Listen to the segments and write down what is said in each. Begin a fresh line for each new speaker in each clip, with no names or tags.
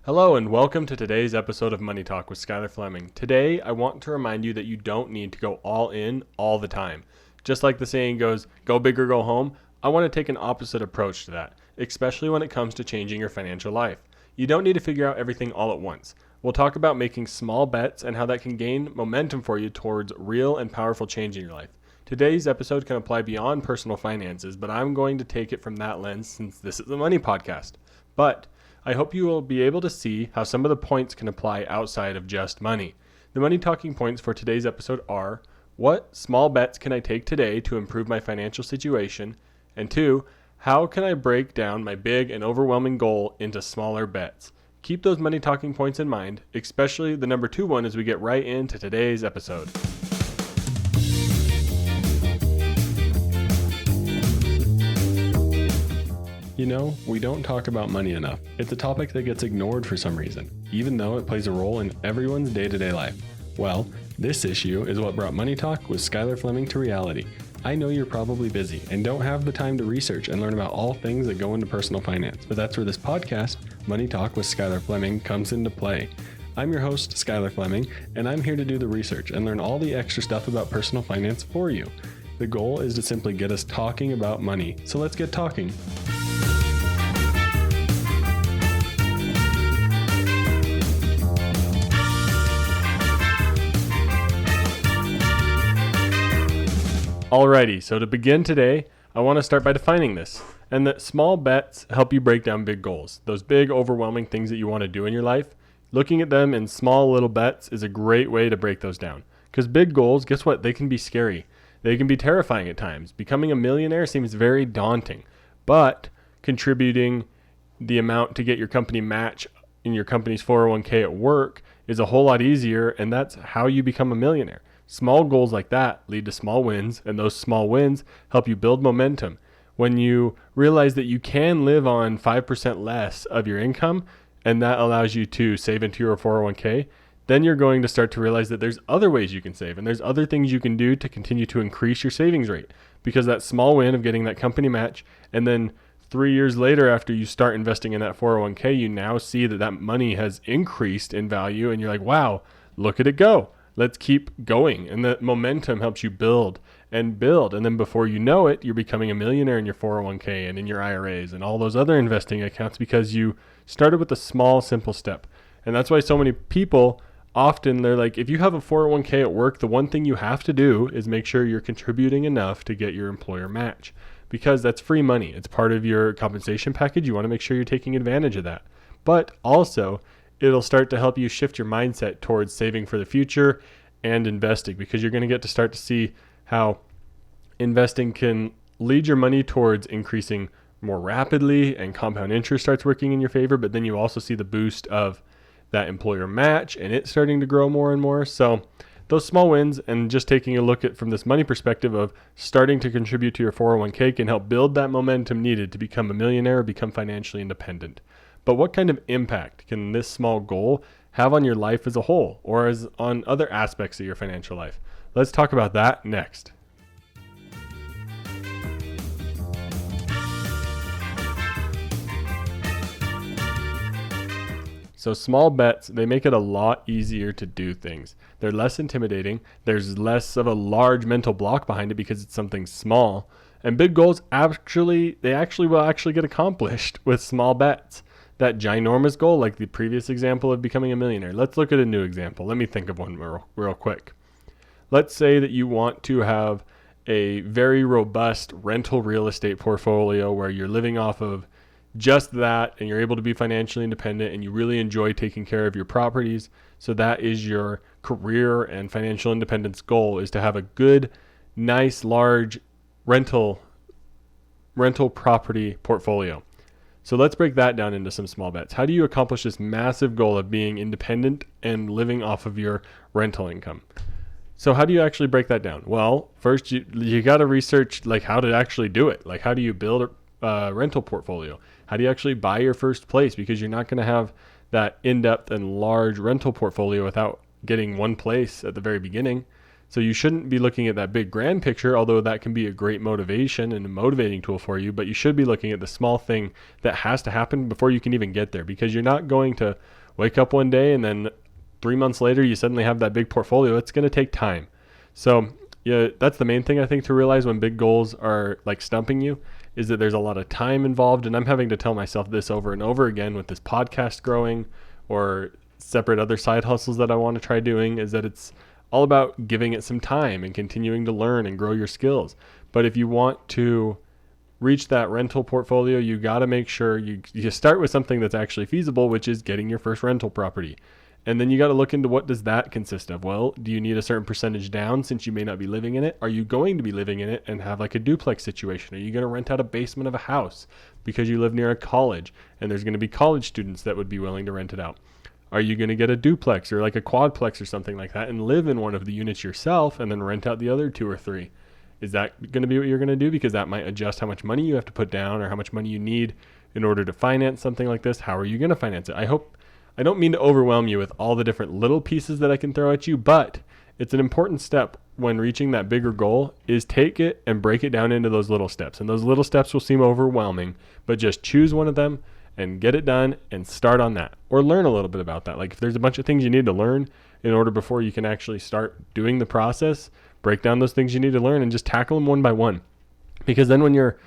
Hello and welcome to today's episode of Money Talk with Skylar Fleming. Today, I want to remind you that you don't need to go all in all the time. Just like the saying goes, go big or go home, I want to take an opposite approach to that, especially when it comes to changing your financial life. You don't need to figure out everything all at once. We'll talk about making small bets and how that can gain momentum for you towards real and powerful change in your life. Today's episode can apply beyond personal finances, but I'm going to take it from that lens since this is a money podcast. But I hope you will be able to see how some of the points can apply outside of just money. The money talking points for today's episode are: what small bets can I take today to improve my financial situation? And 2, how can I break down my big and overwhelming goal into smaller bets? Keep those money talking points in mind, especially the number 2 one as we get right into today's episode. You know, we don't talk about money enough. It's a topic that gets ignored for some reason, even though it plays a role in everyone's day-to-day life. Well, this issue is what brought Money Talk with Skylar Fleming to reality. I know you're probably busy and don't have the time to research and learn about all things that go into personal finance, but that's where this podcast, Money Talk with Skylar Fleming, comes into play. I'm your host, Skylar Fleming, and I'm here to do the research and learn all the extra stuff about personal finance for you. The goal is to simply get us talking about money, so let's get talking. Alrighty, so to begin today, I want to start by defining this, and that small bets help you break down big goals. Those big, overwhelming things that you want to do in your life, looking at them in small little bets is a great way to break those down. Because big goals, guess what? They can be scary. They can be terrifying at times. Becoming a millionaire seems very daunting, but contributing the amount to get your company match in your company's 401k at work is a whole lot easier, and that's how you become a millionaire. Small goals like that lead to small wins, and those small wins help you build momentum. When you realize that you can live on 5% less of your income, and that allows you to save into your 401k, then you're going to start to realize that there's other ways you can save, and there's other things you can do to continue to increase your savings rate. Because that small win of getting that company match, and then 3 years later after you start investing in that 401k, you now see that that money has increased in value, and you're like, wow, look at it go. Let's keep going. And that momentum helps you build. And then before you know it, you're becoming a millionaire in your 401k and in your IRAs and all those other investing accounts because you started with a small, simple step. And that's why so many people often, they're like, if you have a 401k at work, the one thing you have to do is make sure you're contributing enough to get your employer match, because that's free money. It's part of your compensation package. You want to make sure you're taking advantage of that. But also, it'll start to help you shift your mindset towards saving for the future and investing, because you're going to get to start to see how investing can lead your money towards increasing more rapidly, and compound interest starts working in your favor. But then you also see the boost of that employer match and it starting to grow more and more. So those small wins, and just taking a look at from this money perspective of starting to contribute to your 401k, can help build that momentum needed to become a millionaire or become financially independent. But what kind of impact can this small goal have on your life as a whole, or as on other aspects of your financial life? Let's talk about that next. So small bets, they make it a lot easier to do things. They're less intimidating. There's less of a large mental block behind it because it's something small. And big goals actually will get accomplished with small bets. That ginormous goal, like the previous example of becoming a millionaire. Let's look at a new example. Let me think of one real quick. Let's say that you want to have a very robust rental real estate portfolio where you're living off of just that, and you're able to be financially independent, and you really enjoy taking care of your properties. So that is your career and financial independence goal, is to have a good, nice, large rental property portfolio. So let's break that down into some small bets. How do you accomplish this massive goal of being independent and living off of your rental income? So how do you actually break that down? Well, first you got to research like how to actually do it. Like, how do you build a rental portfolio? How do you actually buy your first place? Because you're not going to have that in-depth and large rental portfolio without getting one place at the very beginning. So you shouldn't be looking at that big grand picture, although that can be a great motivation and a motivating tool for you, but you should be looking at the small thing that has to happen before you can even get there, because you're not going to wake up one day and then 3 months later you suddenly have that big portfolio. It's going to take time. So yeah, that's the main thing I think to realize when big goals are like stumping you, is that there's a lot of time involved. And I'm having to tell myself this over and over again with this podcast growing or separate other side hustles that I want to try doing, is that it's all about giving it some time and continuing to learn and grow your skills. But if you want to reach that rental portfolio, you got to make sure you start with something that's actually feasible, which is getting your first rental property. And then you got to look into what does that consist of? Well, do you need a certain percentage down since you may not be living in it? Are you going to be living in it and have like a duplex situation? Are you going to rent out a basement of a house because you live near a college and there's going to be college students that would be willing to rent it out? Are you going to get a duplex or like a quadplex or something like that and live in one of the units yourself and then rent out the other 2 or 3? Is that going to be what you're going to do? Because that might adjust how much money you have to put down or how much money you need in order to finance something like this. How are you going to finance it? I don't mean to overwhelm you with all the different little pieces that I can throw at you, but it's an important step when reaching that bigger goal is take it and break it down into those little steps. And those little steps will seem overwhelming, but just choose one of them and get it done and start on that, or learn a little bit about that. Like if there's a bunch of things you need to learn in order before you can actually start doing the process, break down those things you need to learn and just tackle them one by one. Because then when you're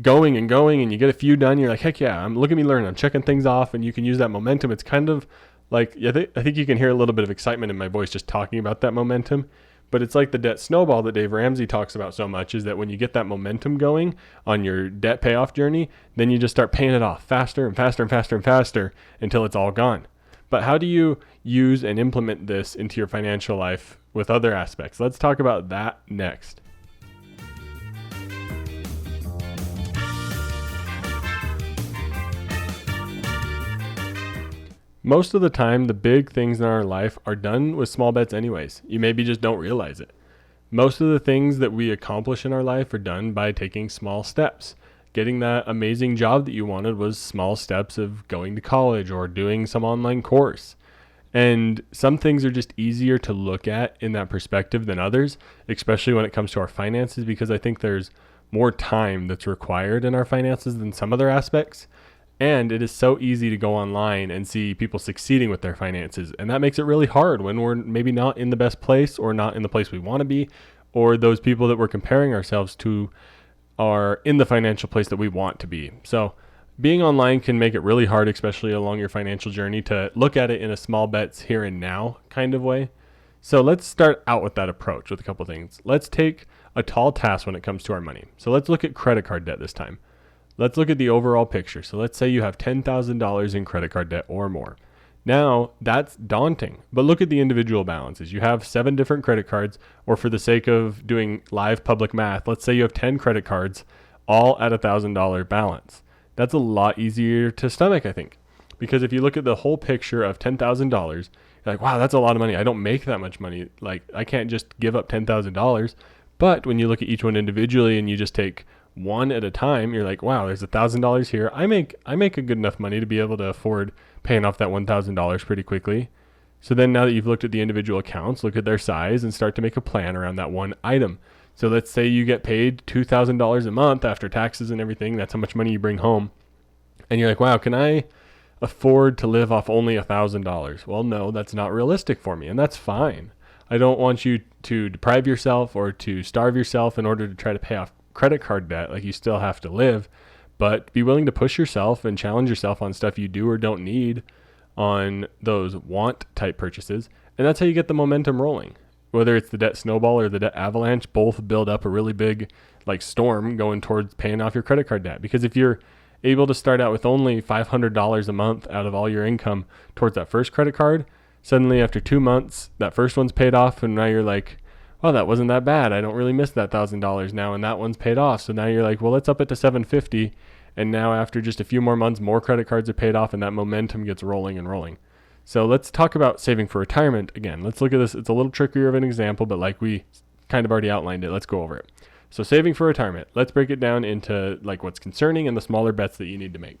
going and you get a few done, you're like, heck yeah, look at me learn. I'm checking things off, and you can use that momentum. It's kind of like, I think you can hear a little bit of excitement in my voice just talking about that momentum. But it's like the debt snowball that Dave Ramsey talks about so much, is that when you get that momentum going on your debt payoff journey, then you just start paying it off faster and faster and faster and faster until it's all gone. But how do you use and implement this into your financial life with other aspects? Let's talk about that next. Most of the time, the big things in our life are done with small bets anyways. You maybe just don't realize it. Most of the things that we accomplish in our life are done by taking small steps. Getting that amazing job that you wanted was small steps of going to college or doing some online course. And some things are just easier to look at in that perspective than others, especially when it comes to our finances, because I think there's more time that's required in our finances than some other aspects. And it is so easy to go online and see people succeeding with their finances. And that makes it really hard when we're maybe not in the best place or not in the place we want to be, or those people that we're comparing ourselves to are in the financial place that we want to be. So being online can make it really hard, especially along your financial journey, to look at it in a small bets here and now kind of way. So let's start out with that approach with a couple things. Let's take a tall task when it comes to our money. So let's look at credit card debt this time. Let's look at the overall picture. So let's say you have $10,000 in credit card debt or more. Now that's daunting, but look at the individual balances. You have 7 different credit cards, or for the sake of doing live public math, let's say you have 10 credit cards, all at $1,000 balance. That's a lot easier to stomach, I think, because if you look at the whole picture of $10,000, you're like, wow, that's a lot of money. I don't make that much money. Like I can't just give up $10,000. But when you look at each one individually and you just take one at a time, you're like, wow, there's $1,000 here. I make a good enough money to be able to afford paying off that $1,000 pretty quickly. So then now that you've looked at the individual accounts, look at their size and start to make a plan around that one item. So let's say you get paid $2,000 a month after taxes and everything. That's how much money you bring home. And you're like, wow, can I afford to live off only $1,000? Well, no, that's not realistic for me. And that's fine. I don't want you to deprive yourself or to starve yourself in order to try to pay off credit card debt. Like you still have to live, but be willing to push yourself and challenge yourself on stuff you do or don't need, on those want type purchases. And that's how you get the momentum rolling. Whether it's the debt snowball or the debt avalanche, both build up a really big like storm going towards paying off your credit card debt. Because if you're able to start out with only $500 a month out of all your income towards that first credit card, suddenly after 2 months, that first one's paid off, and now you're like, well, that wasn't that bad. I don't really miss that $1,000 now, and that one's paid off. So now you're like, well, let's up it to $750. And now after just a few more months, more credit cards are paid off, and that momentum gets rolling and rolling. So let's talk about saving for retirement again. Let's look at this. It's a little trickier of an example, but like we kind of already outlined it, let's go over it. So saving for retirement, let's break it down into like what's concerning and the smaller bets that you need to make.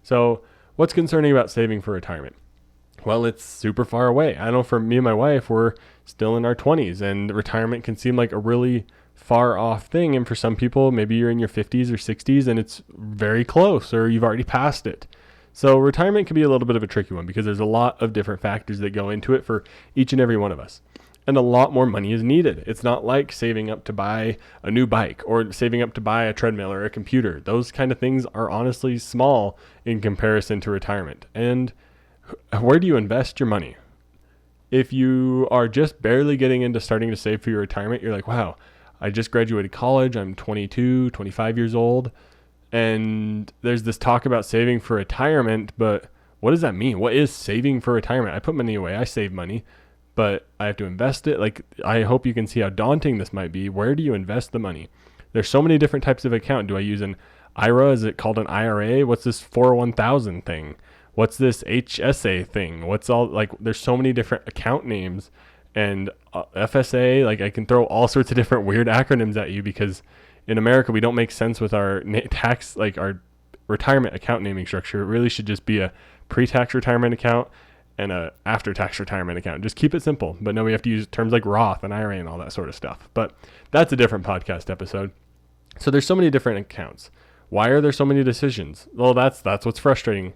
So what's concerning about saving for retirement? Well, it's super far away. I know for me and my wife, we're still in our 20s, and retirement can seem like a really far off thing. And for some people, maybe you're in your 50s or 60s and it's very close, or you've already passed it. So retirement can be a little bit of a tricky one because there's a lot of different factors that go into it for each and every one of us. And a lot more money is needed. It's not like saving up to buy a new bike or saving up to buy a treadmill or a computer. Those kind of things are honestly small in comparison to retirement. And where do you invest your money? If you are just barely getting into starting to save for your retirement, you're like, wow, I just graduated college. I'm 22, 25 years old. And there's this talk about saving for retirement, but what does that mean? What is saving for retirement? I put money away. I save money, but I have to invest it. Like, I hope you can see how daunting this might be. Where do you invest the money? There's so many different types of account. Do I use an IRA? Is it called an IRA? What's this 401,000 thing? What's this HSA thing? What's all, like, there's so many different account names, and FSA, like, I can throw all sorts of different weird acronyms at you because in America, we don't make sense with our tax, like our retirement account naming structure. It really should just be a pre-tax retirement account and a after-tax retirement account. Just keep it simple. But no, we have to use terms like Roth and IRA and all that sort of stuff. But that's a different podcast episode. So there's so many different accounts. Why are there so many decisions? Well, that's what's frustrating.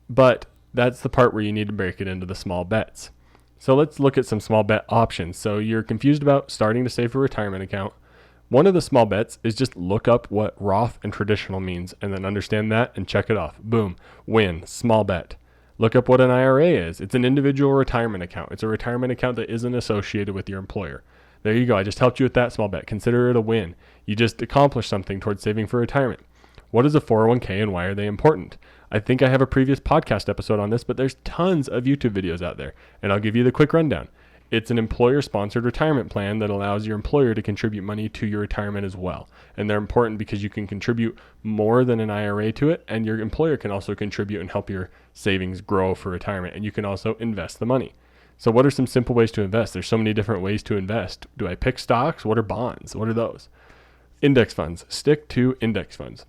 But that's the part where you need to break it into the small bets. So let's look at some small bet options. So you're confused about starting to save for a retirement account. One of the small bets is just look up what Roth and traditional means and then understand that and check it off. Boom, win, small bet. Look up what an IRA is. It's an individual retirement account. It's a retirement account that isn't associated with your employer. There you go. I just helped you with that small bet. Consider it a win. You just accomplished something towards saving for retirement. What is a 401k and why are they important? I think I have a previous podcast episode on this, but there's tons of YouTube videos out there, and I'll give you the quick rundown. It's an employer-sponsored retirement plan that allows your employer to contribute money to your retirement as well. And they're important because you can contribute more than an IRA to it, and your employer can also contribute and help your savings grow for retirement. And you can also invest the money. So what are some simple ways to invest? There's so many different ways to invest. Do I pick stocks? What are bonds? What are those? Index funds. Stick to index funds.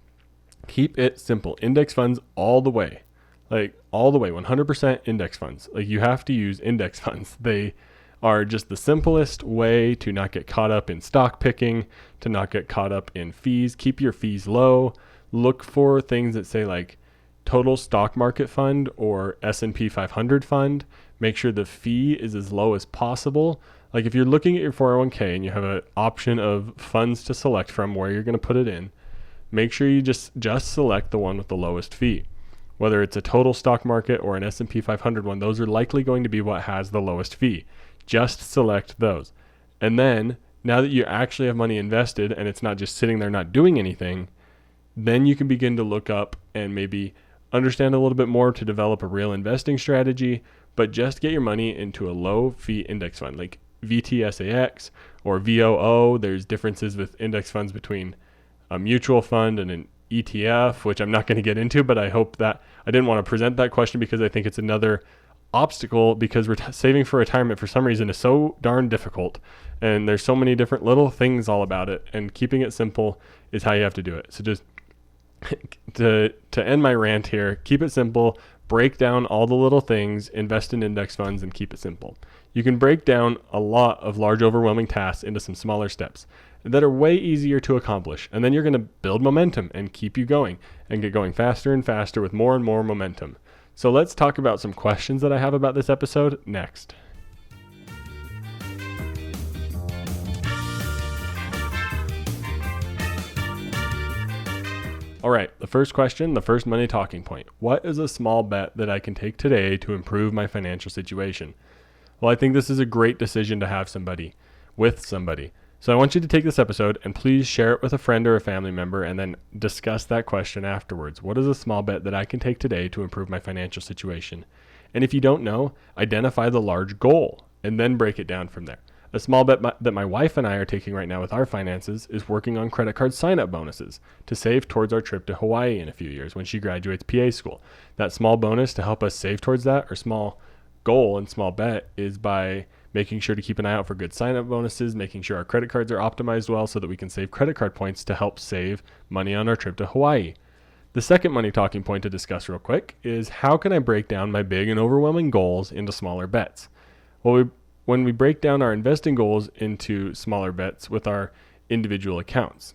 Keep it simple. Index funds all the way. Like all the way, 100% index funds. Like you have to use index funds. They are just the simplest way to not get caught up in stock picking, to not get caught up in fees. Keep your fees low. Look for things that say like total stock market fund or S&P 500 fund. Make sure the fee is as low as possible. Like if you're looking at your 401k and you have an option of funds to select from where you're going to put it in, make sure you just select the one with the lowest fee. Whether it's a total stock market or an S&P 500 one, those are likely going to be what has the lowest fee. Just select those. And then now that you actually have money invested and it's not just sitting there not doing anything, then you can begin to look up and maybe understand a little bit more to develop a real investing strategy, but just get your money into a low fee index fund like VTSAX or VOO. There's differences with index funds between a mutual fund and an ETF, which I'm not going to get into, but I hope that I didn't want to present that question because I think it's another obstacle because saving for retirement for some reason is so darn difficult, and there's so many different little things all about it, and keeping it simple is how you have to do it. So just to end my rant here, keep it simple, break down all the little things, invest in index funds, and keep it simple. You can break down a lot of large overwhelming tasks into some smaller steps that are way easier to accomplish, and then you're going to build momentum and keep you going and get going faster and faster with more and more momentum. So let's talk about some questions that I have about this episode next. All right, the first question, the first money talking point. What is a small bet that I can take today to improve my financial situation? Well, I think this is a great decision to have with somebody. So I want you to take this episode and please share it with a friend or a family member and then discuss that question afterwards. What is a small bet that I can take today to improve my financial situation? And if you don't know, identify the large goal and then break it down from there. A small bet that my wife and I are taking right now with our finances is working on credit card sign-up bonuses to save towards our trip to Hawaii in a few years when she graduates PA school. That small bonus to help us save towards that, or small goal and small bet, is by making sure to keep an eye out for good sign-up bonuses, making sure our credit cards are optimized well so that we can save credit card points to help save money on our trip to Hawaii. The second money talking point to discuss real quick is how can I break down my big and overwhelming goals into smaller bets? Well, when we break down our investing goals into smaller bets with our individual accounts,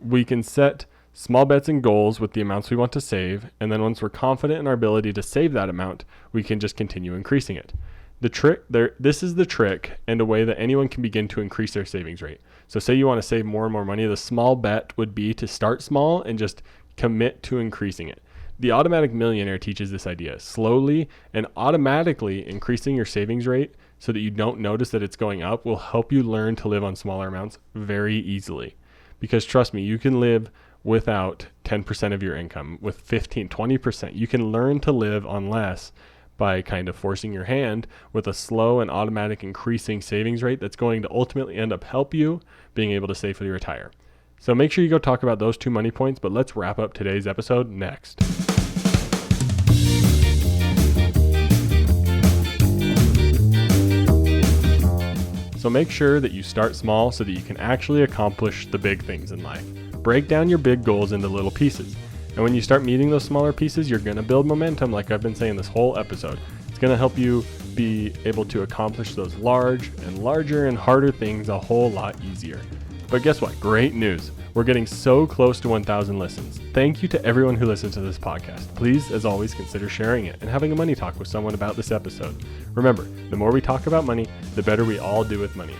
we can set small bets and goals with the amounts we want to save, and then once we're confident in our ability to save that amount, we can just continue increasing it. This is the trick and a way that anyone can begin to increase their savings rate. So say you want to save more and more money, the small bet would be to start small and just commit to increasing it. The Automatic Millionaire teaches this idea. Slowly and automatically increasing your savings rate so that you don't notice that it's going up will help you learn to live on smaller amounts very easily. Because trust me, you can live without 10% of your income, with 15, 20%. You can learn to live on less by kind of forcing your hand with a slow and automatic increasing savings rate that's going to ultimately end up help you being able to safely retire. So make sure you go talk about those 2 money points, but let's wrap up today's episode next. So make sure that you start small so that you can actually accomplish the big things in life. Break down your big goals into little pieces. And when you start meeting those smaller pieces, you're going to build momentum like I've been saying this whole episode. It's going to help you be able to accomplish those large and larger and harder things a whole lot easier. But guess what? Great news. We're getting so close to 1,000 listens. Thank you to everyone who listens to this podcast. Please, as always, consider sharing it and having a money talk with someone about this episode. Remember, the more we talk about money, the better we all do with money.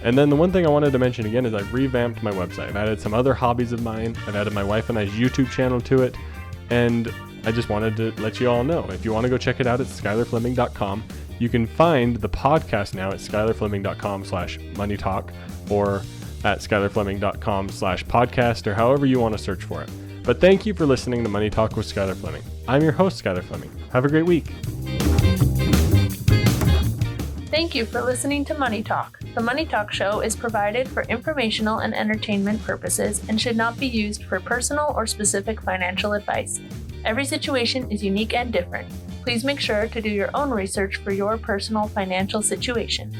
And then the one thing I wanted to mention again is I've revamped my website. I've added some other hobbies of mine. I've added my wife and I's YouTube channel to it. And I just wanted to let you all know. If you want to go check it out, it's skylarfleming.com. You can find the podcast now at skylarfleming.com/moneytalk or at skylarfleming.com/podcast or however you want to search for it. But thank you for listening to Money Talk with Skylar Fleming. I'm your host, Skylar Fleming. Have a great week.
Thank you for listening to Money Talk. The Money Talk show is provided for informational and entertainment purposes and should not be used for personal or specific financial advice. Every situation is unique and different. Please make sure to do your own research for your personal financial situation.